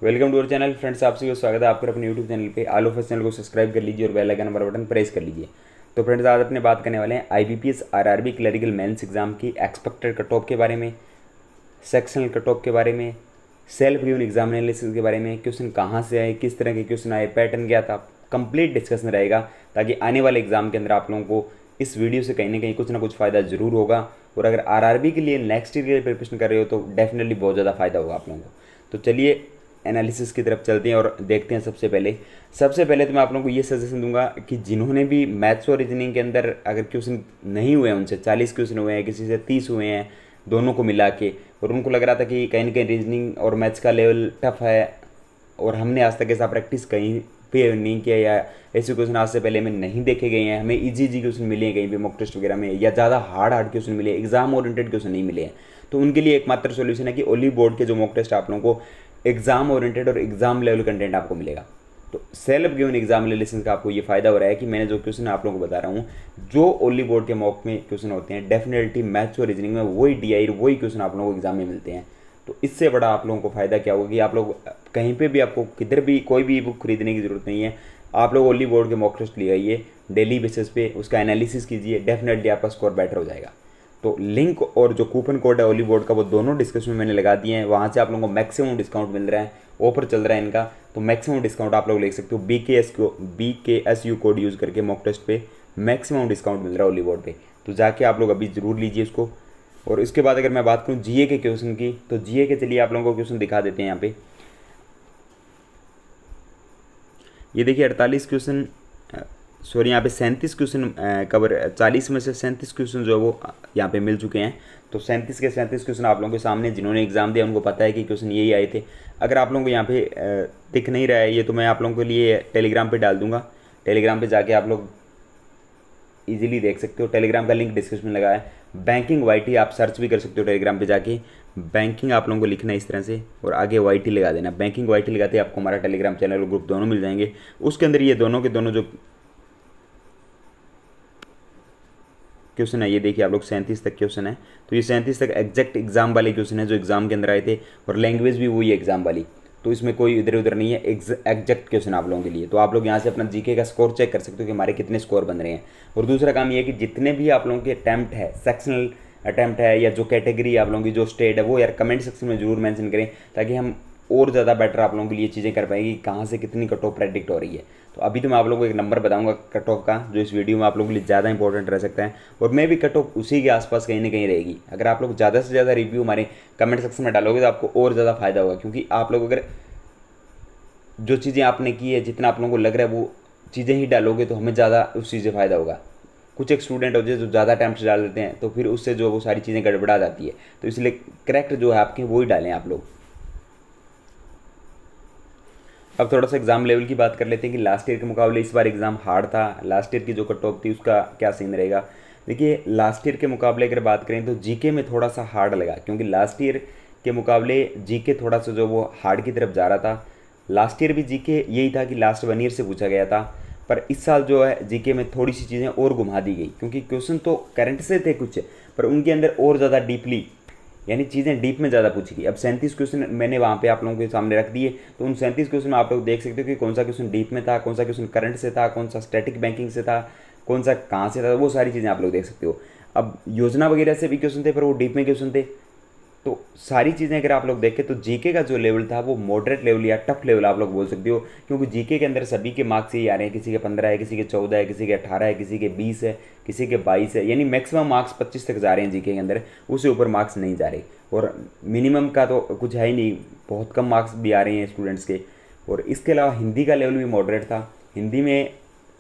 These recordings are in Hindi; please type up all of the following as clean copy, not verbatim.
Welcome to our channel friends, आप सभी को स्वागत है आपके अपने यूट्यूब चैनल पे। ऑल ऑफ अस चैनल को सब्सक्राइब कर लीजिए और bell icon number button press कर लीजिए। तो फ्रेंड्स, आज अपने बात करने वाले हैं IBPS RRB clerical mains exam की एक्सपेक्टेड कट ऑफ के बारे में, सेक्शनल कट ऑफ के बारे में, सेल्फ गिवन एग्जाम एनालिसिस के बारे में, क्वेश्चन कहाँ से आए, किस तरह के क्वेश्चन आए, पैटर्न क्या था, कंप्लीट डिस्कशन रहेगा ताकि आने वाले एग्जाम के अंदर आप लोगों को इस वीडियो से कहीं ना कहीं कुछ ना कुछ फ़ायदा ज़रूर होगा। और अगर आरआरबी के लिए नेक्स्ट ईयर के लिए प्रिपरेशन कर रहे हो तो डेफिनेटली बहुत ज़्यादा फ़ायदा होगा आप लोगों को। तो चलिए एनालिसिस की तरफ चलते हैं और देखते हैं। सबसे पहले तो मैं आप लोगों को ये सजेशन दूंगा कि जिन्होंने भी मैथ्स और रीजनिंग के अंदर अगर क्वेश्चन नहीं हुए हैं, उनसे 40 क्वेश्चन हुए हैं, किसी से 30 हुए हैं, दोनों को मिला के, और उनको लग रहा था कि कहीं ना कहीं रीजनिंग और मैथ्स का लेवल टफ है और हमने आज तक ऐसा प्रैक्टिस कहीं पे नहीं किया या ऐसे क्वेश्चन आज से पहले हमें नहीं देखे गए हैं, हमें इजी क्वेश्चन मिले हैं कहीं पे मॉक टेस्ट वगैरह में, या ज़्यादा हार्ड क्वेश्चन मिले, एग्जाम ओरिएंटेड क्वेश्चन नहीं मिले हैं, तो उनके लिए एकमात्र सोल्यूशन है कि ओली बोर्ड के जो मॉक टेस्ट आप लोगों को एग्जाम ओरिएंटेड और एग्जाम लेवल कंटेंट आपको मिलेगा। तो सेल्फ गिवन एग्जाम एनालिसिस का आपको ये फायदा हो रहा है कि मैंने जो क्वेश्चन आप लोगों को बता रहा हूँ, जो ओली बोर्ड के मॉक में क्वेश्चन होते हैं, डेफिनेटली मैथ्स और रीजनिंग में वही डीआई वही क्वेश्चन आप लोगों को एग्जाम में मिलते हैं। तो इससे बड़ा आप लोगों को फायदा क्या होगा कि आप लोग कहीं पे भी, आपको किधर भी कोई भी बुक खरीदने की जरूरत नहीं है, आप लोग ओली बोर्ड के मॉक टेस्ट ले आइए, डेली बेसिस पे उसका एनालिसिस कीजिए, डेफिनेटली आपका स्कोर बेटर हो जाएगा। तो लिंक और जो कूपन कोड है ओली बोर्ड का वो दोनों डिस्क्रिप्शन में मैंने लगा दिए हैं, वहाँ से आप लोगों को मैक्सिमम डिस्काउंट मिल रहा है, ऑफर चल रहा है इनका, तो मैक्सिमम डिस्काउंट आप लोग ले सकते हो। BKSU कोड यूज़ करके मॉक टेस्ट पे मैक्सिमम डिस्काउंट मिल रहा है ओली बोर्ड पे, तो जाके आप लोग अभी ज़रूर लीजिए इसको। और इसके बाद अगर मैं बात करूँ जीए के क्वेश्चन की, तो जीए के चलिए आप लोगों को क्वेश्चन दिखा देते हैं यहाँ पे। ये देखिए 48 क्वेश्चन, सॉरी यहाँ पे 37 क्वेश्चन कवर, 40 में से 37 क्वेश्चन जो है वो यहाँ पे मिल चुके हैं। तो 37 के 37 क्वेश्चन आप लोगों के सामने, जिन्होंने एग्जाम दिया उनको पता है कि क्वेश्चन यही आए थे। अगर आप लोगों को यहाँ पे दिख नहीं रहा है ये, तो मैं आप लोगों के लिए टेलीग्राम पे डाल दूंगा, टेलीग्राम पे जाके आप लोग इजीली देख सकते हो। टेलीग्राम का लिंक डिस्क्रिप्शन में लगा है। बैंकिंग वाईटी आप सर्च भी कर सकते हो टेलीग्राम पे जाके, बैंकिंग आप लोगों को लिखना है इस तरह से और आगे वाईटी लगा देना। बैंकिंग वाईटी लगाते ही आपको हमारा टेलीग्राम चैनल और ग्रुप दोनों मिल जाएंगे। उसके अंदर ये दोनों के दोनों जो क्वेश्चन है, ये देखिए आप लोग 37 तक क्वेश्चन है, तो ये 37 तक एग्जैक्ट एग्जाम वाले क्वेश्चन है जो एग्जाम के अंदर आए थे, और लैंग्वेज भी वही है एग्जाम वाली, तो इसमें कोई इधर उधर नहीं है, एग्जैक्ट क्वेश्चन आप लोगों के लिए। तो आप लोग यहाँ से अपना जीके का स्कोर चेक कर सकते हो कि हमारे कितने स्कोर बन रहे हैं। और दूसरा काम ये है कि जितने भी आप लोगों के अटैम्प्ट है, सेक्शनल अटैम्प्ट है या जो कैटेगरी आप लोगों की जो स्टेट है, वो यार कमेंट सेक्शन में जरूर मेंशन करें, ताकि हम और ज़्यादा बेटर आप लोगों के लिए चीज़ें कर पाएंगे कि कहाँ से कितनी कट ऑफ प्रेडिक्ट हो रही है। तो अभी तो मैं आप लोगों को एक नंबर बताऊंगा कट ऑफ का, जो इस वीडियो में आप लोगों के लिए ज़्यादा इंपॉर्टेंट रह सकता है, और मैं भी कट ऑफ उसी के आसपास कहीं ना कहीं रहेगी। अगर आप लोग ज़्यादा से ज़्यादा रिव्यू हमारे कमेंट सेक्शन में डालोगे तो आपको और ज़्यादा फायदा होगा, क्योंकि आप लोग अगर जो चीज़ें आपने की है, जितना आप लोगों को लग रहा है वो चीज़ें ही डालोगे तो हमें ज़्यादा उस चीज़ से फ़ायदा होगा। कुछ एक स्टूडेंट होते हैं जो ज़्यादा अटैम्प्ट डाल देते हैं, तो फिर उससे जो वो सारी चीज़ें गड़बड़ा जाती है, तो इसलिए करेक्ट जो है आपके वो ही डालें आप लोग। अब थोड़ा सा एग्जाम लेवल की बात कर लेते हैं कि लास्ट ईयर के मुकाबले इस बार एग्जाम हार्ड था, लास्ट ईयर की जो कट ऑफ थी उसका क्या सीन रहेगा। देखिए लास्ट ईयर के मुकाबले अगर बात करें तो जीके में थोड़ा सा हार्ड लगा, क्योंकि लास्ट ईयर के मुकाबले जीके थोड़ा सा जो वो हार्ड की तरफ जा रहा था। लास्ट ईयर भी जीके यही था कि लास्ट 1 ईयर से पूछा गया था, पर इस साल जो है जीके में थोड़ी सी चीज़ें और घुमा दी गई, क्योंकि क्वेश्चन तो करंट से थे कुछ, पर उनके अंदर और ज़्यादा डीपली, यानी चीज़ें डीप में ज़्यादा पूछी गई। अब 37 क्वेश्चन मैंने वहाँ पे आप लोगों के सामने रख दिए, तो उन 37 क्वेश्चन में आप लोग देख सकते हो कि कौन सा क्वेश्चन डीप में था, कौन सा क्वेश्चन करंट से था, कौन सा स्टैटिक बैंकिंग से था, कौन सा कहाँ से था, वो सारी चीज़ें आप लोग देख सकते हो। अब योजना वगैरह से भी क्वेश्चन थे, पर वो डीप में क्वेश्चन थे। तो सारी चीज़ें अगर आप लोग देखें तो जीके का जो लेवल था वो मॉडरेट लेवल या टफ लेवल आप लोग बोल सकते हो, क्योंकि जीके के अंदर सभी के मार्क्स यही आ रहे हैं, किसी के 15 है, किसी के 14 है, किसी के 18 है, किसी के 20 है, किसी के 22 है, यानी मैक्सिमम मार्क्स 25 तक जा रहे हैं जीके के अंदर, उससे ऊपर मार्क्स नहीं जा रहे, और मिनिमम का तो कुछ है ही नहीं, बहुत कम मार्क्स भी आ रहे हैं स्टूडेंट्स के। और इसके अलावा हिंदी का लेवल भी मॉडरेट था, हिंदी में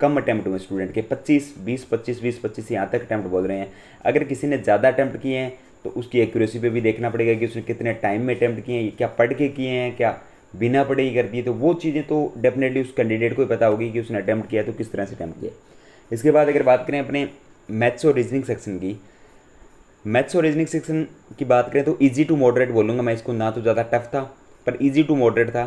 कम अटैम्प्ट हुए स्टूडेंट के, 25 20 25 20 25 यहाँ तक अटैम्प्ट बोल रहे हैं। अगर किसी ने ज़्यादा अटैम्प्ट किए हैं तो उसकी एक्यूरेसी पे भी देखना पड़ेगा कि उसने कितने टाइम में अटैम्प्ट किए हैं, क्या पढ़ के किए हैं, क्या बिना पढ़े ही कर दिए, तो वो चीज़ें तो डेफिनेटली उस कैंडिडेट को ही पता होगी कि उसने अटैम्प्ट किया तो किस तरह से अटैम्प्ट किया। इसके बाद अगर बात करें अपने मैथ्स और रीजनिंग सेक्शन की, मैथ्स और रीजनिंग सेक्शन की बात करें तो ईजी टू मॉडरेट बोलूँगा मैं इसको, ना तो ज़्यादा टफ था पर ईजी टू मॉडरेट था।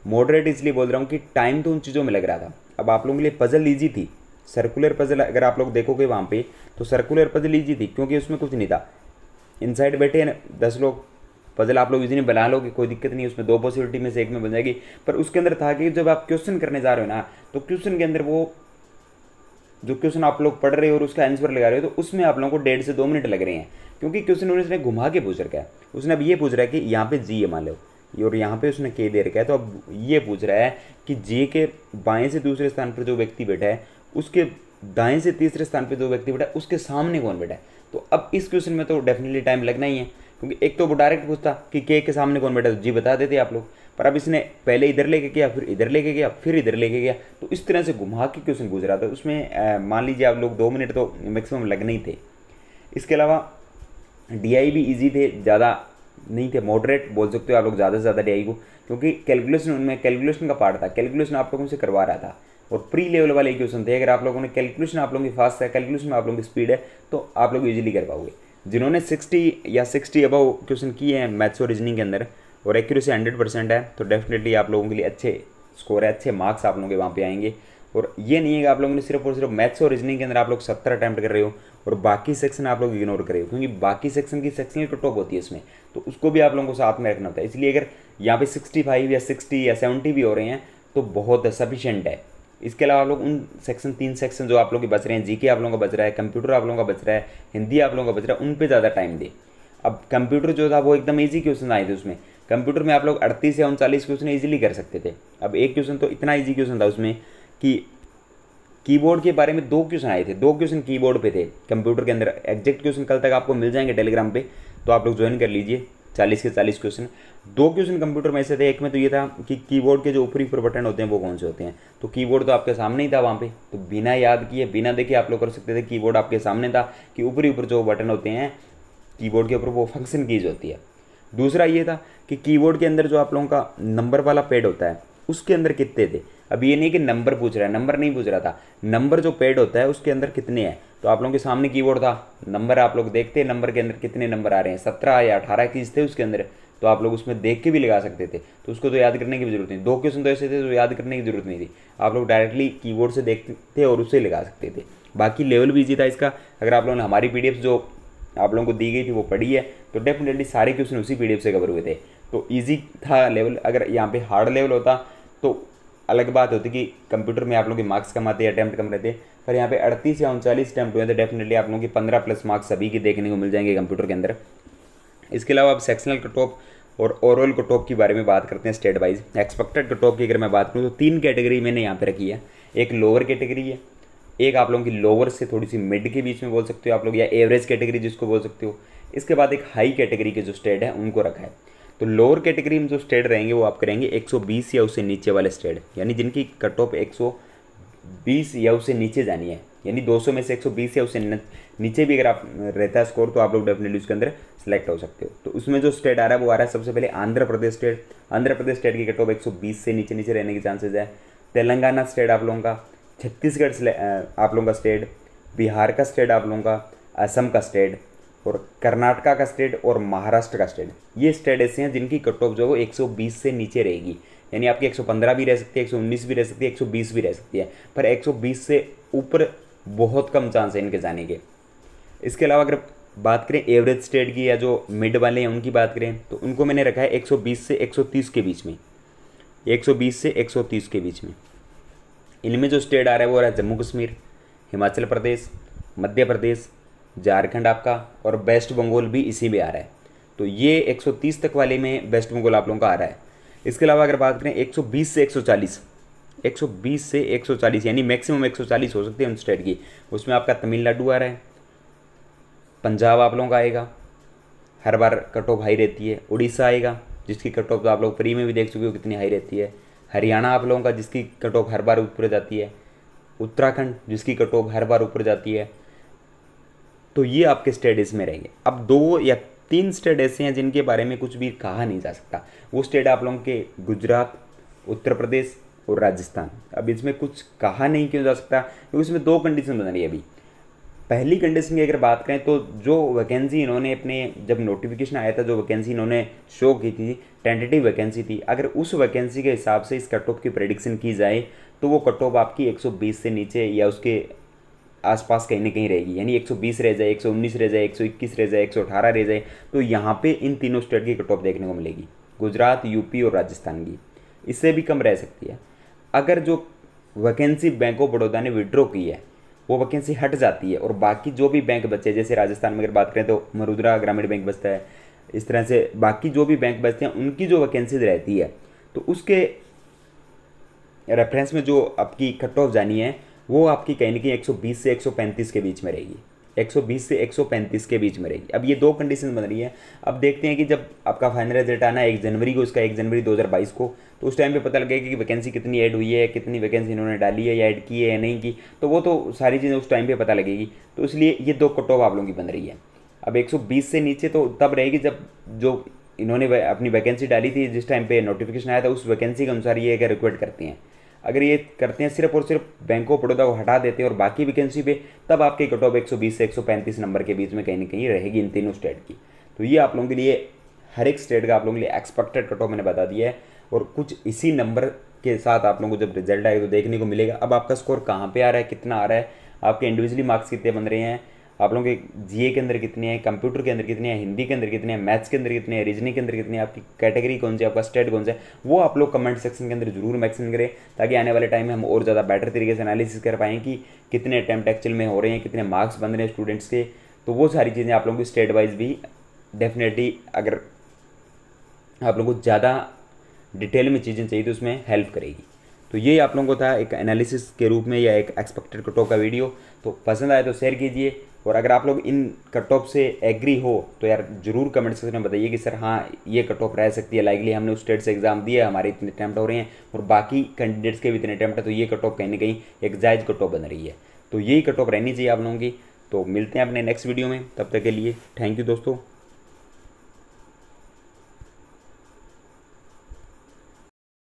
मॉडरेट इसलिए बोल रहा हूँ कि टाइम तो उन चीज़ों में लग रहा था। अब आप लोगों के लिए पजल ईजी थी, सर्कुलर पजल अगर आप लोग देखोगे वहाँ पे तो सर्कुलर पजल ईजी थी, क्योंकि उसमें कुछ नहीं था, इनसाइड बैठे हैं 10 लोग, पजल आप लोग इजीली बना लोगे, कोई दिक्कत नहीं, उसमें 2 पॉसिबिलिटी में से एक में बन जाएगी। पर उसके अंदर था कि जब आप क्वेश्चन करने जा रहे हो ना, तो क्वेश्चन के अंदर वो जो क्वेश्चन आप लोग पढ़ रहे हो और उसका आंसर लगा रहे हो, तो उसमें आप लोगों को 1.5 से 2 मिनट लग रहे हैं, क्योंकि क्वेश्चन उसने घुमा के पूछ रखा है। उसने अब ये पूछ रहा है कि यहाँ पे जी है मान लो, और यहाँ पे उसने के दे रखा है, तो अब ये पूछ रहा है कि जे के बाएं से दूसरे स्थान पर जो व्यक्ति बैठा है, उसके दाएं से तीसरे स्थान पर जो व्यक्ति बैठा है, उसके सामने कौन बैठा है। तो अब इस क्वेश्चन में तो डेफिनेटली टाइम लगना ही है, क्योंकि एक तो वो डायरेक्ट पूछता कि के सामने कौन बैठा है, तो जी बता देते आप लोग, पर अब इसने पहले इधर लेके गया, फिर इधर लेके गया, फिर इधर लेके गया, तो इस तरह से घुमा के क्वेश्चन पूछ रहा था। उसमें मान लीजिए आप लोग 2 मिनट तो मैक्सिमम लगने ही थे। इसके अलावा डीआई भी इजी थे, ज़्यादा नहीं थे, मॉडरेट बोल सकते हो आप लोग ज़्यादा से ज़्यादा डीआई को, क्योंकि कैलकुलेशन उनमें कैलकुलेशन का पार्ट था, कैलकुलेशन आप लोगों से करवा रहा था, और प्री लेवल वाले क्वेश्चन थे। अगर आप लोगों ने कैलकुलेशन आप लोगों की फास्ट है, कैलकुलेशन में आप लोगों की स्पीड है, तो आप लोग इजीली कर पाओगे। जिन्होंने 60 या 60 अबव क्वेश्चन किए हैं मैथ्स और रीजनिंग के अंदर, और एक्यूरेसी 100% है, तो डेफिनेटली आप लोगों के लिए अच्छे स्कोर है, अच्छे मार्क्स आप लोगों के वहाँ पे आएंगे। और ये नहीं है कि आप लोगों ने सिर्फ और सिर्फ मैथ्स और रीजनिंग के अंदर आप लोग 70 अटैम्प्ट कर रहे हो और बाकी सेक्शन आप लोग इग्नोर कर रहे हो, क्योंकि बाकी सेक्शन की सेक्शनल कट ऑफ होती है इसमें, तो उसको भी आप लोगों को साथ में रखना होता है। इसलिए अगर यहाँ पे 65 या 60 या 70 भी हो रहे हैं तो बहुत सफिशिएंट है। इसके अलावा आप लोग उन सेक्शन 3 सेक्शन जो आप लोग के बच रहे हैं, जीके आप लोगों का बच रहा है, कंप्यूटर आप लोगों का बच रहा है, हिंदी आप लोगों का बच रहा है, उन पर ज़्यादा टाइम दे। अब कंप्यूटर जो था वो एकदम ईजी क्वेश्चन आए थे, उसमें कंप्यूटर में आप लोग 38 या 39 क्वेश्चन ईजिली कर सकते थे। अब एक क्वेश्चन तो इतना ईजी क्वेश्चन था उसमें कि कीबोर्ड के बारे में 2 क्वेश्चन आए थे, 2 क्वेश्चन कीबोर्ड पे थे कंप्यूटर के अंदर। एग्जैक्ट क्वेश्चन कल तक आपको मिल जाएंगे टेलीग्राम पे, तो आप लोग ज्वाइन कर लीजिए। 40 के 40 क्वेश्चन, 2 क्वेश्चन कंप्यूटर में ऐसे थे। एक में तो ये था कि कीबोर्ड के जो ऊपरी ऊपर बटन होते हैं वो कौन से होते हैं, तो कीबोर्ड तो आपके सामने ही था वहाँ पे, तो बिना याद किए बिना देखे आप लोग कर सकते थे। कीबोर्ड आपके सामने था कि ऊपरी ऊपर जो बटन होते हैं कीबोर्ड के ऊपर वो फंक्शन कीज होती है। दूसरा ये था कि कीबोर्ड के अंदर जो आप लोगों का नंबर वाला पैड होता है उसके अंदर कितने थे। अब ये नहीं कि नंबर पूछ रहा है, नंबर नहीं पूछ रहा था, नंबर जो पैड होता है उसके अंदर कितने हैं। तो आप लोगों के सामने कीबोर्ड था, नंबर आप लोग देखते हैं, नंबर के अंदर कितने नंबर आ रहे हैं, 17 या 18 कीज थे उसके अंदर, तो आप लोग उसमें देख के भी लगा सकते थे। तो उसको तो याद करने की भी जरूरत नहीं, 2 क्वेश्चन तो ऐसे थे तो याद करने की जरूरत नहीं थी, आप लोग डायरेक्टली कीबोर्ड से देखते थे और उससे लगा सकते थे। बाकी लेवल भी ईजी था इसका। अगर आप लोगों ने हमारी पीडीएफ जो आप लोगों को दी गई थी वो पढ़ी है, तो डेफिनेटली सारे क्वेश्चन उसी पीडीएफ से कवर हुए थे, तो ईजी था लेवल। अगर यहाँ पे हार्ड लेवल होता तो अलग बात होती कि कंप्यूटर में आप लोगों के मार्क्स कम आते, अटैम्प्ट कम रहते, पर यहाँ पे 38 या 39 अटैम्प्ट हुए तो डेफिनेटली आप लोगों की 15+ मार्क्स सभी की देखने को मिल जाएंगे कंप्यूटर के अंदर। इसके अलावा आप सेक्शनल कट ऑफ और ओवरऑल कट ऑफ के बारे में बात करते हैं state wise. Expected cut of की अगर मैं बात करूँ तो 3 कैटेगरी मैंने यहाँ पे रखी है। एक लोअर कैटेगरी है, एक आप लोगों की लोअर से थोड़ी सी मिड के बीच में बोल सकते हो आप लोग, या एवरेज कैटेगरी जिसको बोल सकते हो। इसके बाद एक हाई कैटेगरी के जो स्टेट है उनको रखा है। तो लोअर कैटेगरी में जो स्टेट रहेंगे वो आप करेंगे 120 या उससे नीचे वाले स्टेट, यानी जिनकी कट ऑफ 120 या उससे नीचे जानी है, यानी 200 में से 120 या उससे नीचे भी अगर आप रहता है स्कोर तो आप लोग डेफिनेटली उसके अंदर सेलेक्ट हो सकते हो। तो उसमें जो स्टेट आ रहा है वो आ रहा है सबसे पहले आंध्र प्रदेश स्टेट। आंध्र प्रदेश स्टेट की कट ऑफ 120 से नीचे नीचे रहने के चांसेज है। तेलंगाना स्टेट आप लोगों का, छत्तीसगढ़ आप लोगों का स्टेट, बिहार का स्टेट आप लोगों का, असम का स्टेट, और कर्नाटका का स्टेट और महाराष्ट्र का स्टेट। ये स्टेट ऐसे हैं जिनकी कट ऑफ जो है वो 120 से नीचे रहेगी, यानी आपकी 115 भी रह सकती है, 119 भी रह सकती है, 120 भी रह सकती है, पर 120 से ऊपर बहुत कम चांस है इनके जाने के। इसके अलावा अगर बात करें एवरेज स्टेट की या जो मिड वाले हैं उनकी बात करें तो उनको मैंने रखा है 120 से 130 के बीच में, 120 से 130 के बीच में। इनमें जो स्टेट आ रहा है वो आ रहा है जम्मू कश्मीर, हिमाचल प्रदेश, मध्य प्रदेश, झारखंड आपका, और वेस्ट बंगाल भी इसी में आ रहा है। तो ये 130 तक वाले में वेस्ट बंगाल आप लोगों का आ रहा है। इसके अलावा अगर बात करें 120 से 140, 120 से 140 यानी मैक्सिमम 140 हो सकती है उन स्टेट की, उसमें आपका तमिलनाडु आ रहा है, पंजाब आप लोगों का आएगा, हर बार कट ऑफ हाई रहती है, उड़ीसा आएगा जिसकी कट ऑफ तो आप लोग फ्री में भी देख चुके हो कितनी हाई रहती है, हरियाणा आप लोगों का जिसकी कट ऑफ हर बार ऊपर जाती है, उत्तराखंड जिसकी कट ऑफ हर बार ऊपर जाती है। तो ये आपके स्टेट इसमें रहेंगे। अब 2 या 3 स्टेट ऐसे हैं जिनके बारे में कुछ भी कहा नहीं जा सकता, वो स्टेट आप लोगों के गुजरात, उत्तर प्रदेश और राजस्थान। अब इसमें कुछ कहा नहीं क्यों जा सकता, क्योंकि इसमें 2 कंडीशन बन रही है अभी। पहली कंडीशन की अगर बात करें तो जो वैकेंसी इन्होंने अपने जब नोटिफिकेशन आया था, जो वैकेंसी इन्होंने शो की थी टेंटेटिव वैकेंसी थी, अगर उस वैकेंसी के हिसाब से इस कट ऑफ की प्रेडिक्शन की जाए तो वो कट ऑफ आपकी 120 से नीचे या उसके आसपास कहीं ना कहीं रहेगी, यानी 120 रह जाए, 119 रह जाए, 121 रह जाए, 118 रह जाए, तो यहाँ पे इन तीनों स्टेट की कट ऑफ देखने को मिलेगी, गुजरात, यूपी और राजस्थान की। इससे भी कम रह सकती है। अगर जो वैकेंसी बैंक ऑफ बड़ौदा ने विड्रॉ की है वो वैकेंसी हट जाती है और बाकी जो भी बैंक बचे, जैसे राजस्थान में अगर बात करें तो मरुद्रा ग्रामीण बैंक बचता है, इस तरह से बाकी जो भी बैंक बचते हैं उनकी जो वैकेंसीज रहती है, तो उसके रेफरेंस में जो आपकी कट ऑफ जानी है वो आपकी कहीं ना कहीं 120 से 135 के बीच में रहेगी, 120 से 135 के बीच में रहेगी। अब ये दो कंडीशन बन रही है। अब देखते हैं कि जब आपका फाइनल रिजल्ट आना है 1 जनवरी को, इसका 1 जनवरी 2022 को, तो उस टाइम पे पता लगेगा कि वैकेंसी कितनी ऐड हुई है, कितनी वैकेंसी इन्होंने डाली है या ऐड की है या नहीं की, तो वो तो सारी चीज़ें उस टाइम पे पता लगेगी। तो इसलिए ये दो कट ऑफ आप लोगों की बन रही है। अब 120 से नीचे तो तब रहेगी जब जो इन्होंने अपनी वैकेंसी डाली थी, जिस टाइम पे नोटिफिकेशन आया था उस वैकेंसी के अनुसार ये अगर रिक्वेस्ट करते हैं। अगर ये करते हैं सिर्फ और सिर्फ बैंक ऑफ बड़ौदा को हटा देते हैं और बाकी वैकेंसी पे, तब आपके कट ऑफ 120 से 135 नंबर के बीच में कहीं ना कहीं रहेगी इन तीनों स्टेट की। तो ये आप लोगों के लिए हर एक स्टेट का आप लोगों के लिए एक्सपेक्टेड कट ऑफ मैंने बता दिया है, और कुछ इसी नंबर के साथ आप लोगों को जब रिजल्ट आएगा तो देखने को मिलेगा। अब आपका स्कोर कहाँ पर आ रहा है, कितना आ रहा है, आपके इंडिविजुअली मार्क्स कितने बन रहे हैं, आप लोगों के जीए के अंदर कितने हैं, कंप्यूटर के अंदर कितने हैं, हिंदी के अंदर कितने हैं, मैथ्स के अंदर कितने हैं, रीजनिंग के अंदर कितने हैं, आपकी कैटेगरी कौन सी है, आपका स्टेट कौन सा है, वो आप लोग कमेंट सेक्शन के अंदर जरूर मेंशन करें, ताकि आने वाले टाइम में हम और ज़्यादा बेटर तरीके से एनालिसिस कर पाएँ कि कितने अटैम्प्ट एक्चुअल में हो रहे हैं, कितने मार्क्स बन रहे हैं स्टूडेंट्स के। तो वो सारी चीज़ें आप लोगों को स्टेट वाइज भी डेफिनेटली, अगर आप लोगों को ज़्यादा डिटेल में चीज़ें चाहिए तो उसमें हेल्प करेगी। तो ये आप लोगों को था एक एनालिसिस के रूप में या एक एक्सपेक्टेड कट ऑफ का वीडियो। तो पसंद आए तो शेयर कीजिए, और अगर आप लोग इन कट ऑफ से एग्री हो तो यार जरूर कमेंट सेक्शन में बताइए कि सर हाँ ये कट ऑफ रह सकती है, लाइकली हमने उस स्टेट से एग्जाम दिया है, हमारे इतने अटैम्प्ट हो रहे हैं और बाकी कैंडिडेट्स के भी इतने अटैम्प्ट है, तो ये कट ऑफ कहीं ना कहीं एक जायज़ कट ऑफ बन रही है। तो यही कट ऑफ रहनी चाहिए आप लोगों की। तो मिलते हैं अपने नेक्स्ट वीडियो में, तब तक के लिए थैंक यू दोस्तों।